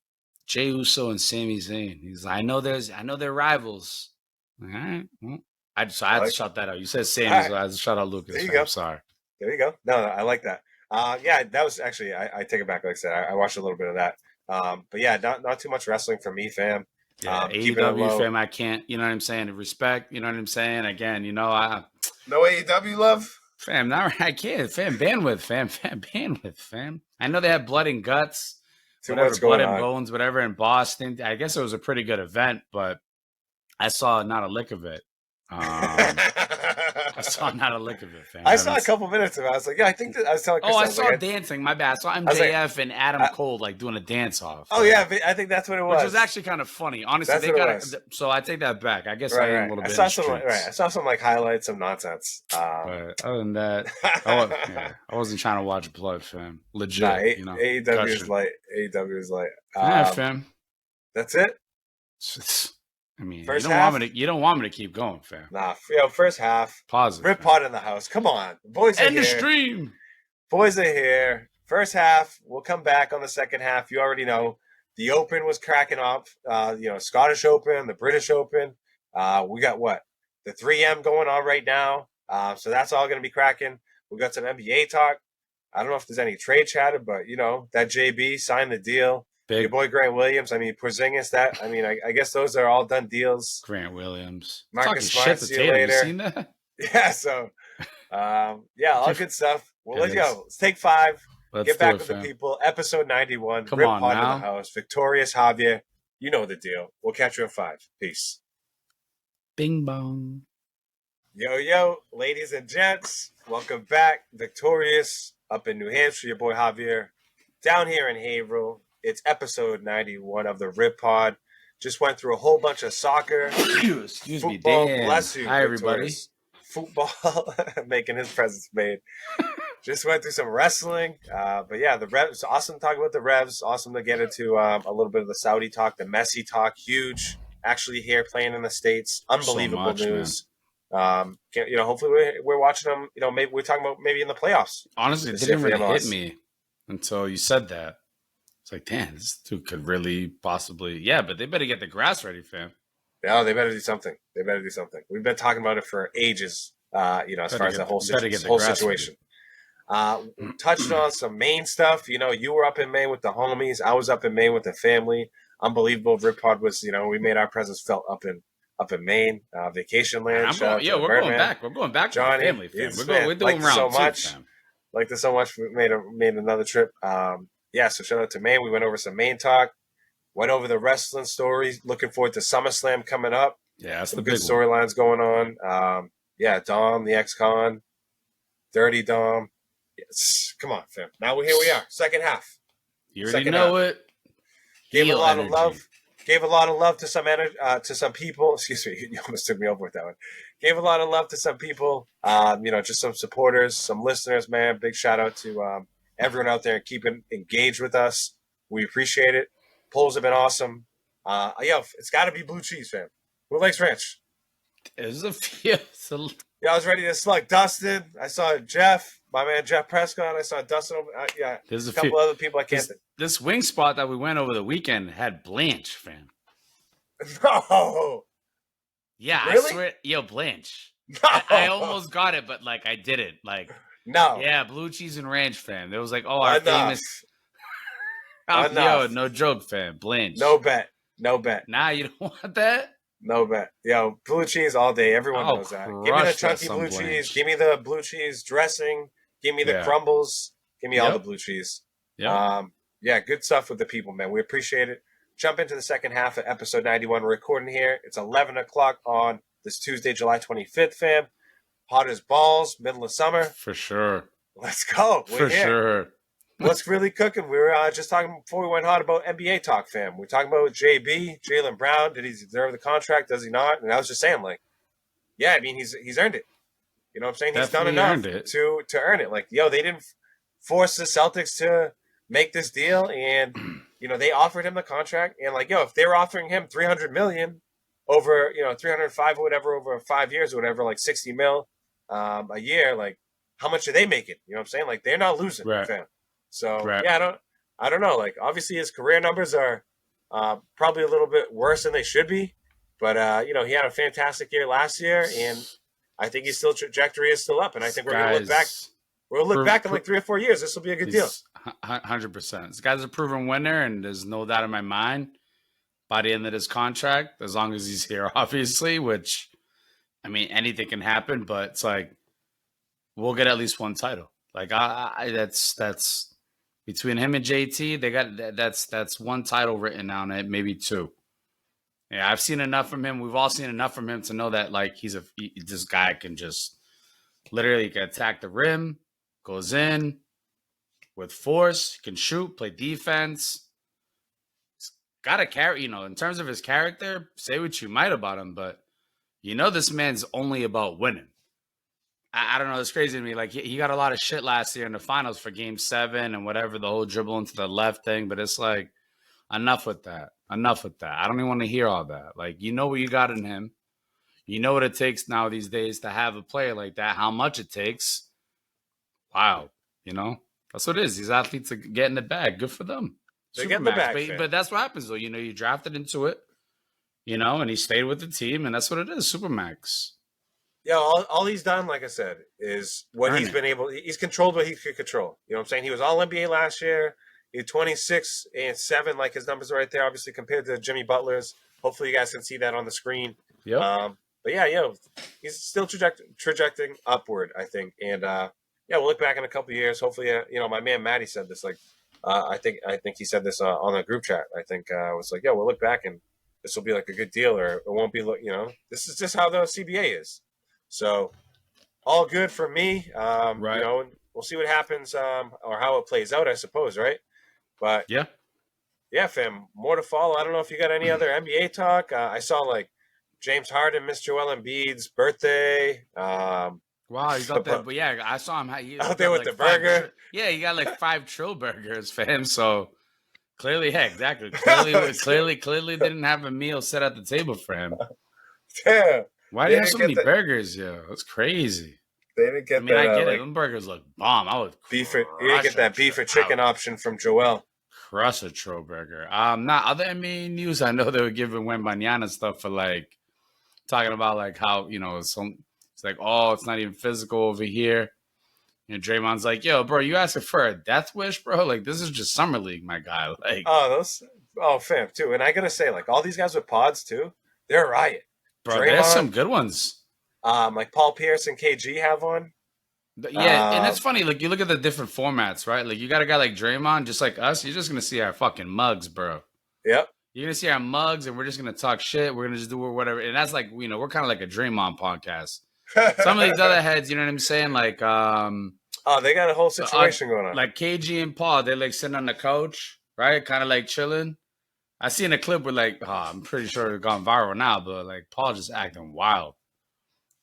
Jey Uso and Sami Zayn." He's like, I know they're rivals. Like, all right. Well, I had to shout that out. You said Sami, Right. so I had to shout out Lucas. There you go. I'm sorry. There you go. No, I like that. Yeah, that was actually, I take it back. Like I said, I watched a little bit of that. But yeah, not too much wrestling for me, fam. Yeah, Keep it low. AEW fam, I can't. You know what I'm saying? Respect. You know what I'm saying? Again, I No AEW love. fam. Not I can't. Fam, bandwidth. Fam, bandwidth. Fam. I know they had blood and guts. Too Whatever, much going blood on. and bones, whatever in Boston. I guess it was a pretty good event, but I saw not a lick of it. I saw not a lick of it, fam. I saw a couple minutes of it. I was like, yeah, I think that I was telling Chris. I saw dancing. My bad. I saw MJF and Adam Cole doing a dance off. Oh yeah, I think that's what it was. Which was actually kind of funny. Honestly, That's they what it got was. So I take that back. I guess Right, I am right. a little bit. I saw some like highlights, some nonsense. But other than that, I wasn't trying to watch blood, fam. Legit, AEW is like AEW is like. Yeah, fam. That's it. I mean, First you don't want me to keep going, fam. Nah, first half. Positive. Rip Pod in the house. Come on, boys are End here. the stream. Boys are here. First half. We'll come back on the second half. You already know the Open was cracking up. Scottish Open, the British Open. We got the 3M going on right now. So that's all going to be cracking. We got some NBA talk. I don't know if there's any trade chatter, but that JB signed the deal. Your boy Grant Williams. I mean, Porzingis. I guess those are all done deals. Grant Williams. Marcus Talking Smart. shit to See you Tatum. later. You seen that? Yeah. So, all good stuff. Well, let's go. Let's take 5. Let's get back it, with fam. the people. Episode 91. Come Rip on Pod now. in the house. Victorious Javier. You know the deal. We'll catch you at 5. Peace. Bing bong. Yo, ladies and gents. Welcome back. Victorious up in New Hampshire. Your boy Javier. Down here in Haverhill. It's episode 91 of the Rip Pod. Just went through a whole bunch of soccer. Excuse me. Football. Damn. Bless you. Hi, everybody. Victorious. Football. Making his presence made. Just went through some wrestling. But yeah, the Revs. Awesome to talk about the Revs. Awesome to get into a little bit of the Saudi talk, the Messi talk. Huge. Actually here playing in the States. Unbelievable news. Hopefully we're watching them. Maybe we're talking about maybe in the playoffs. Honestly, it didn't really hit me until you said that. It's like, damn, this dude could really possibly. Yeah, but they better get the grass ready, fam. Yeah, they better do something. We've been talking about it for ages. As far as the whole situation. We touched on some Maine stuff. You were up in Maine with the homies. I was up in Maine with the family. Unbelievable. Rip Pod was. We made our presence felt up in Maine, vacation land. We're going back. We're going back, Johnny. To the family, fam. We're doing round two, fam. Liked it so much. We made another trip. So shout out to Maine. We went over some Maine talk. Went over the wrestling stories. Looking forward to SummerSlam coming up. Yeah, that's some the good storylines going on. Dom, the ex-con, Dirty Dom. Yes, come on, fam. Now here we are. Second half. You already know it. Gave a lot of love. Gave a lot of love to some people. Excuse me, you almost took me over with that one. Gave a lot of love to some people. Just some supporters, some listeners, man. Big shout out to everyone out there keeping engaged with us. We appreciate it. Polls have been awesome. It's got to be blue cheese, fam. Who likes ranch? There's a few. I was ready to slug Dustin. I saw Jeff, my man Jeff Prescott. I saw Dustin. There's a couple other people I can't think. This wing spot that we went over the weekend had Blanche, fam. No. Yeah, really? I swear. Yo, Blanche. No. I almost got it, but I didn't. No. Yeah, blue cheese and ranch, fam. There was our famous. Enough. Yo, no joke, fam. Blanche. No bet. Nah, you don't want that? No bet. Yo, blue cheese all day. Everyone knows that. Give me the chunky blue cheese. Give me the blue cheese dressing. Give me the crumbles. Give me all the blue cheese. Good stuff with the people, man. We appreciate it. Jump into the second half of episode 91. We're recording here. It's 11 o'clock on this Tuesday, July 25th, fam. Hot as balls, middle of summer. For sure. Let's go. We're here. Sure. what's really cooking? We were just talking before we went hot about NBA talk, fam. We're talking about JB, Jaylen Brown. Did he deserve the contract? Does he not? And I was just saying, like, yeah, I mean, he's earned it. You know what I'm saying? He's done Definitely enough earned it. to earn it. Like, yo, they didn't force the Celtics to make this deal, and they offered him the contract, and like, yo, if they were offering him $300 million over, 305 or whatever over 5 years or whatever, like 60 mil a year, like, how much are they making? You know what I'm saying? Like, they're not losing, Right. fam. So Right. yeah, I don't know. Like, obviously his career numbers are probably a little bit worse than they should be, but he had a fantastic year last year, and I think his trajectory is still up, and I think we're gonna look back. We'll look back in like 3 or 4 years. This will be a good deal. 100%. This guy's a proven winner, and there's no doubt in my mind by the end of this contract, as long as he's here, obviously, which, I mean, anything can happen, but it's like, we'll get at least one title. Like, that's between him and JT, they got that's one title written on it, maybe two. Yeah, I've seen enough from him. We've all seen enough from him to know that, like, this guy can just literally can attack the rim, goes in with force, can shoot, play defense. He's got a carry, in terms of his character, say what you might about him, but this man's only about winning. I don't know. It's crazy to me. Like, he got a lot of shit last year in the finals for Game 7 and whatever, the whole dribble into the left thing, but it's like, enough with that. Enough with that. I don't even want to hear all that. Like, what you got in him. You know what it takes now these days to have a player like that, how much it takes. Wow. That's what it is. These athletes are getting the bag. Good for them. They get the bag. But that's what happens, though. You drafted into it, and he stayed with the team, and that's what it is. Supermax. Yeah, all he's done, like I said, is what he's been able. He's controlled what he could control. You know what I'm saying? He was All NBA last year. He had 26 and 7, like his numbers are right there, obviously, compared to Jimmy Butler's. Hopefully you guys can see that on the screen. Yep. But yeah, he's still trajecting upward, I think. And we'll look back in a couple of years. Hopefully, my man Matty said this. Like, I think he said this on a group chat. I think I was like, we'll look back and this will be like a good deal, or it won't be. This is just how the CBA is. So all good for me. Right. We'll see what happens or how it plays out, I suppose, right? But yeah, fam, more to follow. I don't know if you got any other NBA talk. I saw like James Harden missed Joel Embiid's birthday. Wow, he's out there. But yeah, I saw him out there with the burger. He got like 5 trill burgers for him. So clearly, exactly. Clearly didn't have a meal set at the table for him. Yeah. Why do you have so many burgers, yo? That's crazy. They didn't get. I get it. Them burgers look bomb. I would beef it. You didn't get that beef or chicken option from Joel. Crush a trill burger. Not other NBA news. I know they were giving Wembanyama stuff for like talking about like how it's like, oh, it's not even physical over here. Draymond's like, yo, bro, you asking for a death wish, bro? Like, this is just summer league, my guy. Like, fam, too. And I gotta say, like, all these guys with pods too, they're a riot. Bro, there's some good ones. Like Paul Pierce and KG have one. Yeah, and it's funny. Like, you look at the different formats, right? Like, you got a guy like Draymond, just like us. You're just gonna see our fucking mugs, bro. Yep. You're gonna see our mugs, and we're just gonna talk shit. We're gonna just do whatever, and that's like, we're kind of like a Draymond podcast. Some of these other heads, you know what I'm saying? Like, they got a whole situation going on. Like KG and Paul, they're like sitting on the couch, right? Kind of like chilling. I seen a clip where like, I'm pretty sure it's gone viral now, but like Paul just acting wild.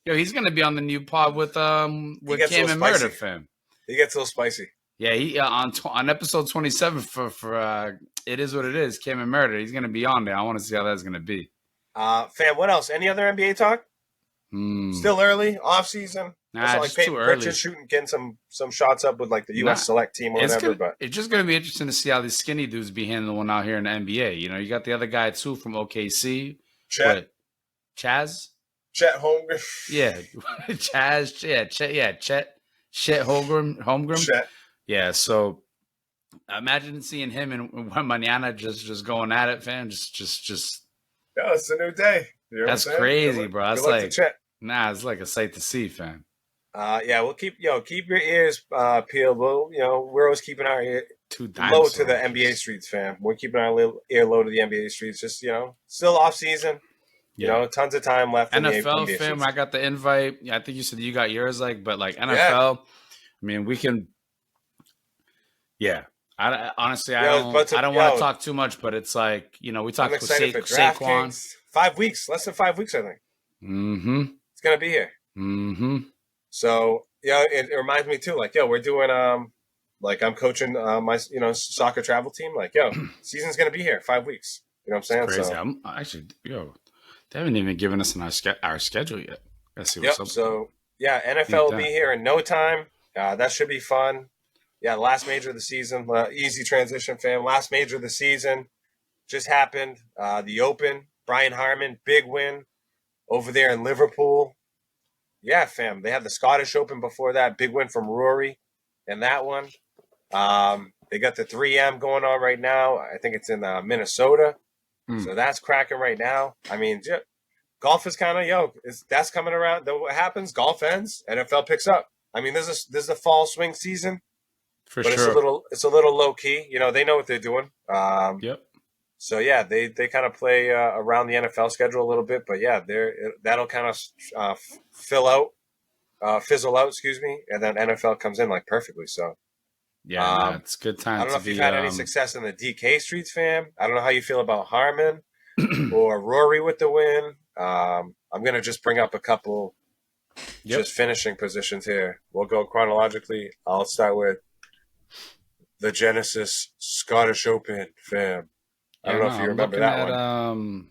Yo, he's gonna be on the new pod with Cam and Murder, fam. He gets a little spicy. Yeah, he on episode 27 for It Is What It Is, Cam and Murder. He's gonna be on there. I want to see how that's gonna be. Fam, what else? Any other NBA talk? Still early, off season. Nah, like it's too early. Shooting, getting some shots up with like the U.S. select team or whatever. But it's just gonna be interesting to see how these skinny dudes be handling out here in the NBA. You got the other guy too from OKC, Chaz. Chet Holmgren. Yeah, Chaz. Yeah, Chet Holmgren. Chet. Yeah, so imagine seeing him and Wembanyama just going at it, fam. Just. Yeah, it's a new day. You know that's crazy, bro. That's like, it's like a sight to see, fam. We'll keep your ears peeled. We'll, we're always keeping our ear low to the NBA streets, fam. We're keeping our little ear low to the NBA streets. Just, still off season. Yeah. Tons of time left. NFL, fam, I got the invite. Yeah, I think you said you got yours, but NFL, I mean, we can. Yeah. Honestly, Yo, I don't want to talk too much, but it's like, we I'm talked with excited for Saquon. DraftKings. 5 weeks, less than 5 weeks, I think. Mm-hmm. It's gonna be here. Mm-hmm. So yeah, it reminds me too. Like, yo, we're doing like I'm coaching my soccer travel team. Like, yo, season's gonna be here. 5 weeks. You know what I'm It's saying? crazy. So I'm actually, they haven't even given us our schedule yet. Let's see what's yep. up with that. So yeah, NFL Ain't will be that. here in no time. That should be fun. Yeah, last major of the season. Easy transition, fam. Last major of the season just happened. The Open. Brian Harman, big win over there in Liverpool. Yeah, fam. They had the Scottish Open before that. Big win from Rory in that one. They got the 3M going on right now. I think it's in Minnesota. Mm. So that's cracking right now. I mean, golf is kind of that's coming around. What happens? Golf ends. NFL picks up. I mean, this is a fall swing season, For but sure. it's a little low key. They know what they're doing. Yep. So yeah, they kind of play around the NFL schedule a little bit, but yeah, that'll kind of fizzle out, excuse me, and then NFL comes in like perfectly. So Yeah, no, it's a good I time don't know to if you've be had any success in the DK streets, fam. I don't know how you feel about Harmon or Rory with the win. I'm gonna just bring up a couple Yep. just finishing positions here. We'll go chronologically. I'll start with the Genesis Scottish Open, fam. I don't know if you I'm remember looking that at one.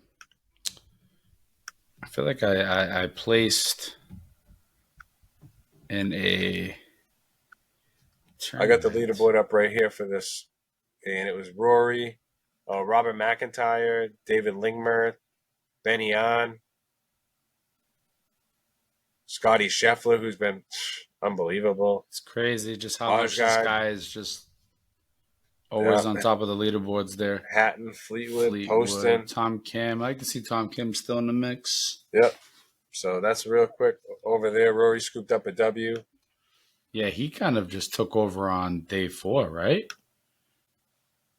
I feel like I placed in a I got the tournament. leaderboard up right here for this, and it was Rory, Robert McIntyre, David Lingmer, Benny On, Scotty Scheffler, who's been unbelievable. It's crazy just how much this Bajgard, guy is just always yeah, on top of the leaderboards there. Hatton, Fleetwood, Fleetwood, Poston. Tom Kim. I like to see Tom Kim still in the mix. Yep. So that's real quick over there. Rory scooped up a W. Yeah, he kind of just took over on day 4, right?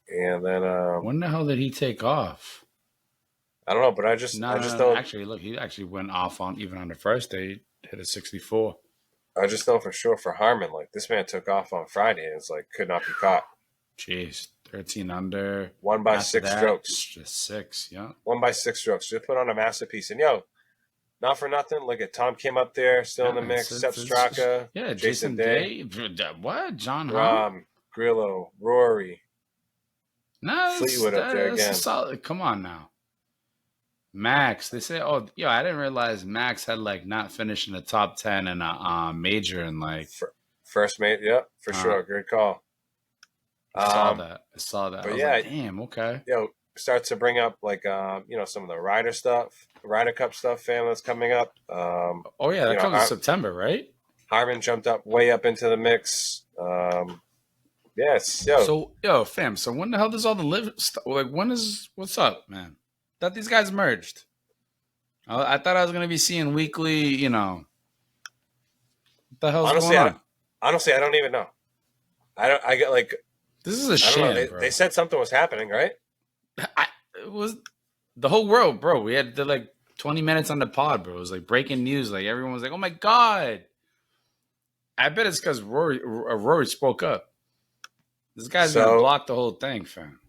And then When the hell did he take off? I don't know, but I just No. know Actually, look, he actually went off on even on the first day, hit a 64. I just know for sure for Harmon, like this man took off on Friday and it's like could not be caught. Jeez, 13 under. Won by After 6 that, strokes. just 6, yeah. Won by 6 strokes. Just put on a masterpiece. And yo, not for nothing. Look at Tom Kim up there, still in the mix. Sep Straka, yeah, Jason Day, What? John Hahn? Rom, Grillo, Rory, No, Fleetwood up there that's a again. solid. Come on now. Max, they say, I didn't realize Max had like not finished in the top 10 in a major and like First mate, yep, for sure. Good call. I saw that. But I was yeah, like, damn, okay. Starts to bring up like some of the Ryder stuff, Ryder Cup stuff, fam, that's coming up. Oh yeah, that comes in September, right? Harmon jumped up way up into the mix. Yes, So fam, so when the hell does all the live stuff like what's up, man? Thought these guys merged. I thought I was gonna be seeing weekly, what the hell's honestly, going on? Honestly, I don't even know. I get like this is a sham, bro. They said something was happening, right? It was the whole world, bro. We had like 20 minutes on the pod, bro. It was like breaking news. Like everyone was like, "Oh my god!" I bet it's because Rory spoke up. This guy's gonna block the whole thing, fam.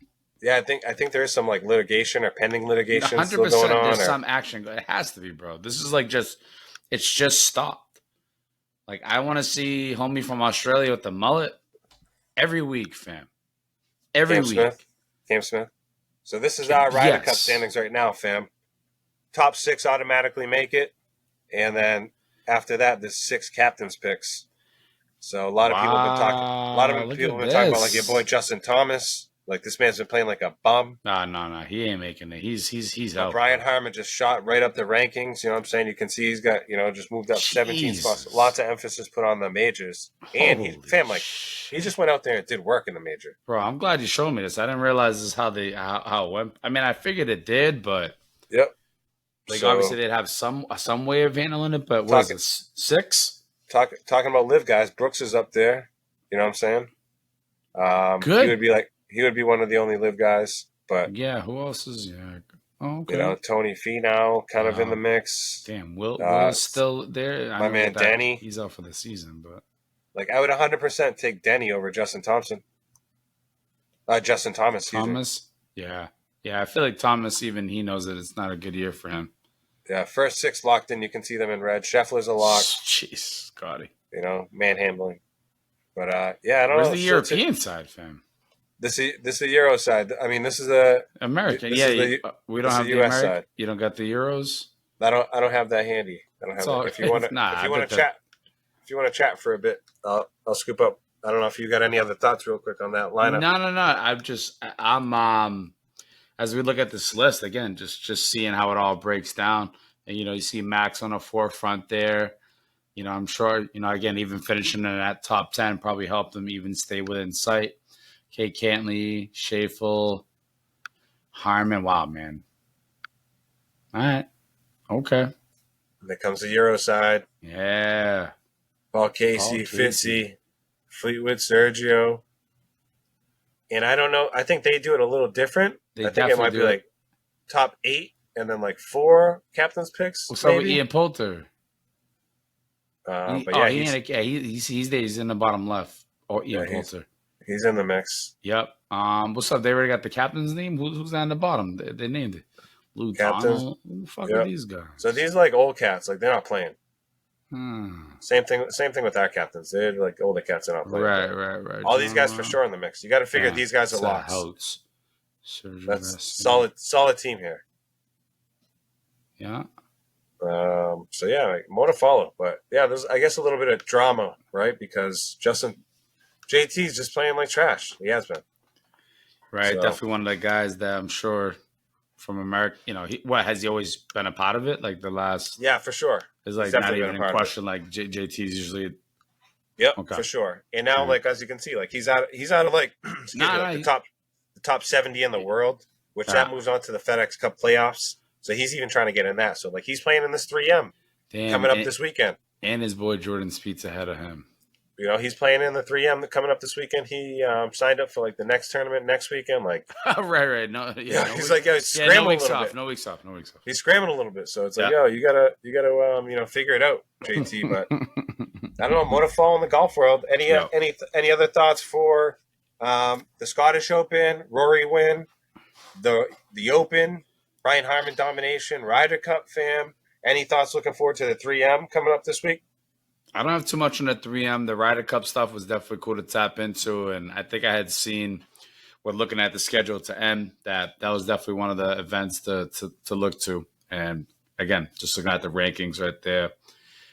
Yeah, I think there is some like litigation or pending litigation 100%. still going on. There's some action. It has to be, bro. This is like it's just stopped. Like I want to see homie from Australia with the mullet every week, fam. Every week. Cam Smith. So this is our Ryder Cup standings right now, fam. Top 6 automatically make it, and then after that, there's 6 captains picks. So a lot of people have been talking. A lot of people have been talking about like your boy Justin Thomas. Like this man's been playing like a bum. No, he ain't making it. He's out. Brian Harmon just shot right up the rankings. You know what I'm saying? You can see he's got just moved up 17 spots. Lots of emphasis put on the majors, and he just went out there and did work in the major. Bro, I'm glad you showed me this. I didn't realize this is how it went. I mean, I figured it did, but yep. Like obviously they'd have some way of handling it, but what is this 6? Talking about live guys, Brooks is up there. You know what I'm saying? Good. He would be one of the only live guys, but yeah, who else is okay. Tony Finau kind of in the mix. Damn, Will's still there. My man Denny, he's out for the season, but like I would 100% take Denny over Justin Thompson. Justin Thomas, excuse me. Thomas. Yeah. Yeah, I feel like Thomas, even he knows that it's not a good year for him. Yeah, first 6 locked in. You can see them in red. Scheffler's a lock. Jeez, Scotty. Manhandling. But yeah, I don't Where's know. the European side, fam? This is the Euro side. I mean, this is the American. This Yeah, is the we this don't is have the the U.S. American. side. You don't got the Euros. I don't have that handy. I don't have It's that. all. If you want to, Nah, if I you want bet to that. chat, if you want to chat for a bit, I'll scoop up. I don't know if you got any other thoughts, real quick, on that lineup. No. I'm as we look at this list again, just seeing how it all breaks down, and you see Max on the forefront there. I'm sure again even finishing in that top 10 probably helped them even stay within sight. Kay Cantley, Schafel, Harmon. Wow, man. All right. Okay. There comes the Euro side. Yeah. Paul Casey, Fitzy, Fleetwood, Sergio. And I don't know. I think they do it a little different. I think it might be like top 8 and then like 4 captains picks. What's up with Ian Poulter? But yeah, he's in the bottom left. Or Ian Poulter. He's in the mix. Yep. What's up? They already got the captain's name. Who's down the bottom? They named it. Lou Donald. Who the fuck are these guys? So these are like old cats. Like they're not playing. Same thing with our captains. They're like older cats that are not playing. Right. All these guys for sure in the mix. You got to figure these guys are locks. That's solid team here. Yeah. So yeah, like, more to follow. But yeah, there's I guess a little bit of drama, right? Because JT's just playing like trash. He has been. Right. So, definitely one of the guys that I'm sure from America, has he always been a part of it? Like the last. Yeah, for sure. It's like not even in question. Like JT's usually. Yep, for sure. And now, like as you can see, like he's out of like the top 70 in the world, which that moves on to the FedEx Cup playoffs. So he's even trying to get in that. So like he's playing in this 3M coming up this weekend. And his boy Jordan Spieth's ahead of him. He's playing in the 3M coming up this weekend. He signed up for like the next tournament next weekend. Like right. No, he's like he's scrambling a little bit. No weeks off. He's scrambling a little bit. So it's like, you gotta figure it out, JT. But I don't know. More to follow in the golf world. Any other thoughts for the Scottish Open, Rory win, the Open, Brian Harman domination, Ryder Cup fam? Any thoughts looking forward to the 3M coming up this week? I don't have too much on the 3M. The Ryder Cup stuff was definitely cool to tap into, and I think I had seen, when looking at the schedule to end, that was definitely one of the events to look to. And again, just looking at the rankings right there,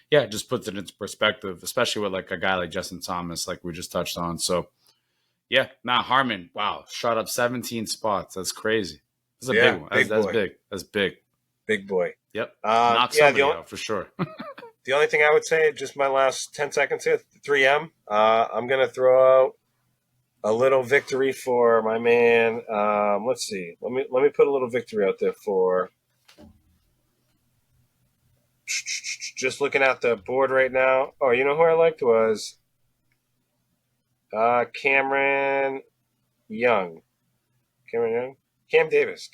yeah, it just puts it into perspective, especially with like a guy like Justin Thomas, like we just touched on. So, yeah, Matt Harmon, wow, shot up 17 spots. That's crazy. That's a big one. That's big. That's big. Big boy. Yep. Knock somebody out for sure. The only thing I would say, just my last 10 seconds here, 3M, I'm going to throw out a little victory for my man. Let's see. Let me put a little victory out there for. Just looking at the board right now. Oh, you know who I liked was Cameron Young. Cam Davis.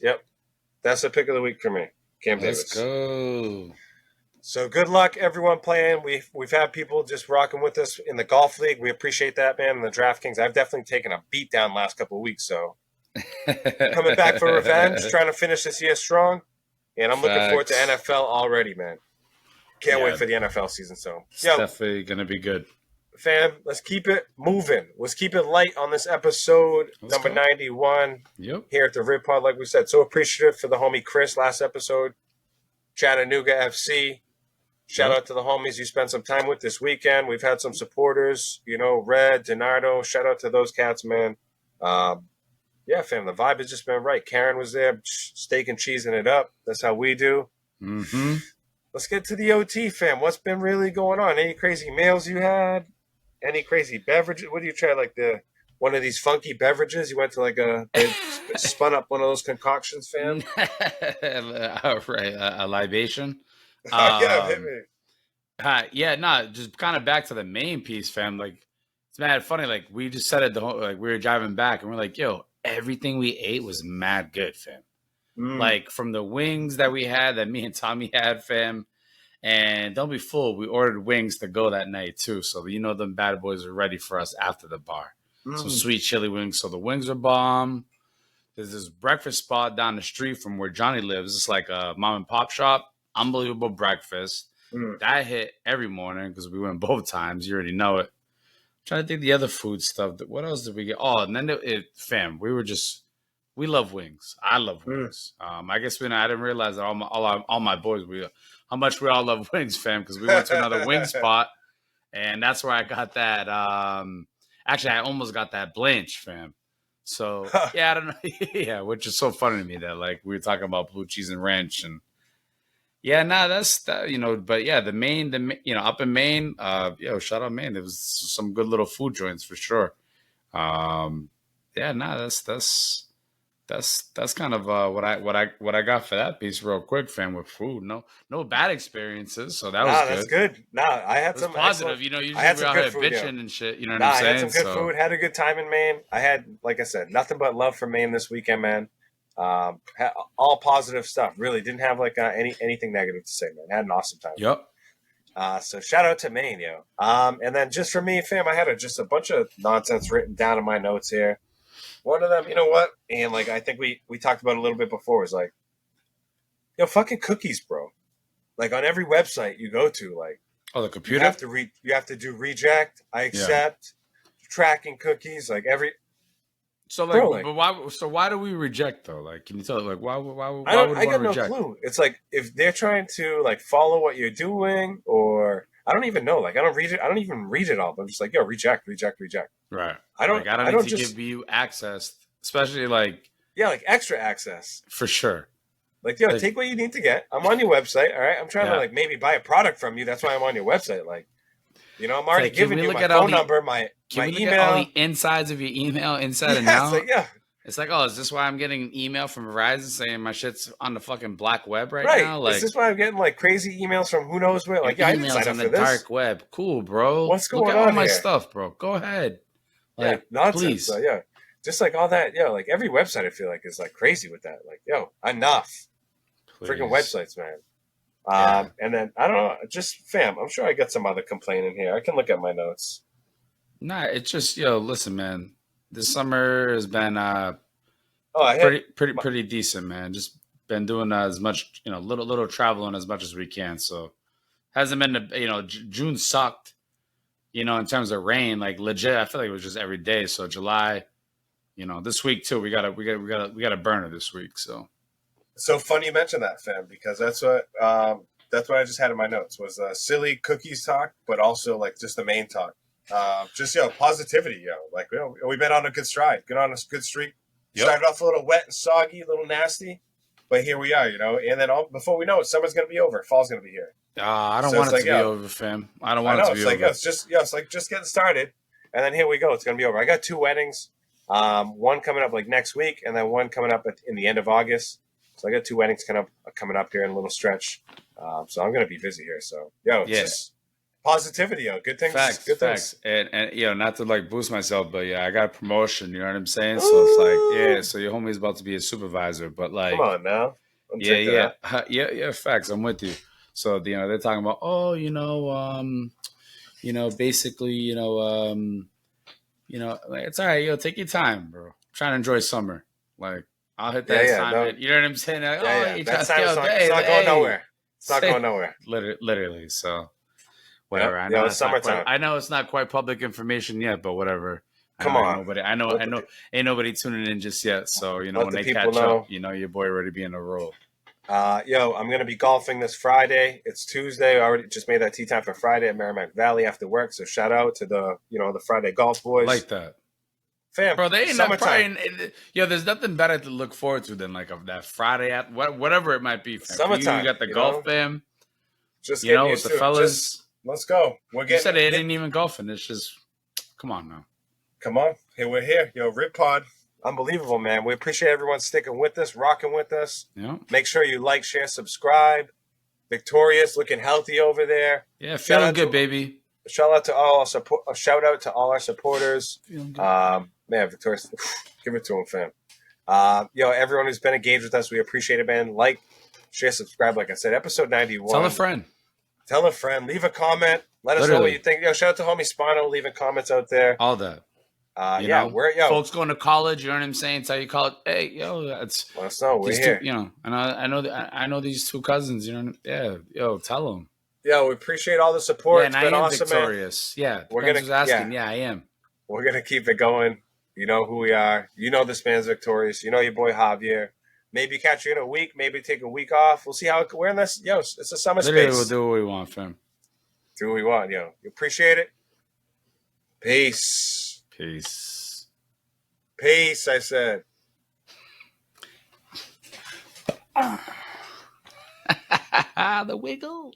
Yep. That's the pick of the week for me. Cam Davis. Let's go. So good luck, everyone playing. We've had people just rocking with us in the golf league. We appreciate that, man. And the DraftKings, I've definitely taken a beat down last couple of weeks. So coming back for revenge, trying to finish this year strong. And I'm looking forward to NFL already, man. Can't wait for the NFL season. So it's definitely going to be good. Fam, let's keep it moving. Let's keep it light on this episode, number 91. Yep. Here at the Rib Pod, like we said. So appreciative for the homie Chris last episode. Chattanooga FC. Shout out to the homies you spent some time with this weekend. We've had some supporters, Red, Donardo. Shout out to those cats, man. Yeah, fam, the vibe has just been right. Karen was there, steak and cheesing it up. That's how we do. Mm-hmm. Let's get to the OT, fam. What's been really going on? Any crazy meals you had? Any crazy beverages? What do you try? Like one of these funky beverages? You went to they spun up one of those concoctions, fam? Right, a libation. Yeah, hit me. Just kind of back to the main piece, fam. Like, it's mad funny. Like, we just said it, we were driving back, and we're like, yo, everything we ate was mad good, fam. Like, from the wings that we had, that me and Tommy had, fam, And don't be fooled. We ordered wings to go that night too. So you know them bad boys are ready for us after the bar. Some sweet chili wings. So the wings are bomb. There's this breakfast spot down the street from where Johnny lives. It's like a mom and pop shop. Unbelievable breakfast. That hit every morning because we went both times. You already know it. I'm trying to think the other food stuff. What else did we get? Oh, and then fam, we love wings. I love wings. I guess I didn't realize that all my boys, how much we all love wings, fam, because we went to another wing spot, and that's where I got that. Actually, I almost got that Blanche, fam. So yeah, I don't know. Yeah, which is so funny to me that like we were talking about blue cheese and ranch, and yeah, nah, that's that, But yeah, the Maine, up in Maine, shout out Maine. There was some good little food joints for sure. Yeah, nah, that's kind of what I got for that piece, real quick, fam. With food, no bad experiences, so that was good. That's good. I had some positive. Excellent. Usually we're out here bitching and shit. You know what I'm saying? I had some good food. Had a good time in Maine. I had, like I said, nothing but love for Maine this weekend, man. All positive stuff. Really didn't have like anything negative to say, man. Had an awesome time. Yep. So shout out to Maine, yo. And then just for me, fam, I had just a bunch of nonsense written down in my notes here. One of them, you know what? And like I think we talked about it a little bit before, is like, fucking cookies, bro. Like on every website you go to, like, the computer. You have to do reject. I accept. Tracking cookies, like every. So like, bro, but why? So why do we reject though? Like, can you tell? Like, why would I got no clue. It's like if they're trying to like follow what you're doing, or I don't even know. Like I don't read it. I don't even read it all. But I'm just like, reject. Right. I don't need to give you access, especially like like extra access for sure. Like, take what you need to get. I'm on your website. All right. I'm trying to like maybe buy a product from you. That's why I'm on your website. Like, I'm already giving you my phone number, my email. At all the insides of your email inside and out? It's like, is this why I'm getting an email from Verizon saying my shit's on the fucking black web right now? Like, is this why I'm getting like crazy emails from who knows where? Like, I didn't sign up on for the this. Dark web. Cool, bro. What's going on? Look at all my here? stuff, bro. Go ahead. Like, nonsense. Please. So, just like all that. Like every website I feel like is like crazy with that. Like, enough. Please. Freaking websites, man. And then I don't know, just fam. I'm sure I got some other complaint in here. I can look at my notes. Nah, it's just listen, man. This summer has been pretty decent, man. Just been doing as much, little traveling as much as we can. So hasn't been June sucked, in terms of rain. Like legit, I feel like it was just every day. So July, this week too, we got a burner this week. So funny you mentioned that, fam, because that's what I just had in my notes was silly cookies talk, but also like just the main talk. Just positivity, like we've been on a good stride, on a good streak. Yep. Started off a little wet and soggy, a little nasty, but here we are, and then before we know it, summer's gonna be over, fall's gonna be here. I don't want it to be over, fam. I don't want it to be over. It's just getting started, and then here we go. It's gonna be over. I got 2 weddings, one coming up like next week, and then one coming up in the end of August. So I got 2 weddings coming up here in a little stretch. So I'm gonna be busy here. So just positivity, good things. Facts, good facts. Things. And not to like boost myself, but I got a promotion. You know what I'm saying? So it's like so your homie's about to be a supervisor, but like, come on now. Yeah. Facts. I'm with you. So they're talking about basically it's all right. Take your time, bro. I'm trying to enjoy summer. Like I'll hit that assignment. You know what I'm saying? Like, it's not going nowhere. It's not going nowhere. Literally. So whatever. I know it's summertime. I know it's not quite public information yet, but whatever. Come on. I know. Ain't nobody tuning in just yet. So when they catch up, your boy already be in a roll. I'm gonna be golfing this Friday. It's Tuesday. I already just made that tee time for Friday at Merrimack Valley after work. So shout out to the the Friday golf boys. Like that. Fam, bro, they ain't summertime. There's nothing better to look forward to than like that Friday at whatever it might be. Fam. Summertime. You got the golf, fam. Just with the fellas. Let's go. You said it ain't even golfing. It's just, come on now. Come on. Here we're here. Rip Pod. Unbelievable, man. We appreciate everyone sticking with us, rocking with us. Yeah. Make sure you like, share, subscribe. Victorious, looking healthy over there. Yeah, feeling good, baby. Shout out to all our supporters. Man, Victorious, give it to him, fam. Everyone who's been engaged with us, we appreciate it, man. Like, share, subscribe. Like I said, episode 91. Tell a friend. Tell a friend. Leave a comment. Let us know what you Literally, think. Yo, shout out to homie Spano leaving comments out there. all that. You Yeah, know, we're folks going to college. You know what I'm saying? Tell you college. Hey, yo, it's let us know. We're these two. here. You know, and I know these two cousins. You know, yeah, yo, tell them. Yo, we appreciate all the support. Yeah, It's and I been am awesome, man. victorious. Yeah, We're depends gonna who's asking. Yeah, I am. we're gonna keep it going. You know who we are. You know this man's victorious. You know your boy Javier. Maybe catch you in a week. Maybe take a week off. We'll see how we're in this. Yo, it's a summer Literally, we'll space. do what we want, fam. Do what we want. Yo, you appreciate it. Peace. Peace. Peace. I said. The wiggle.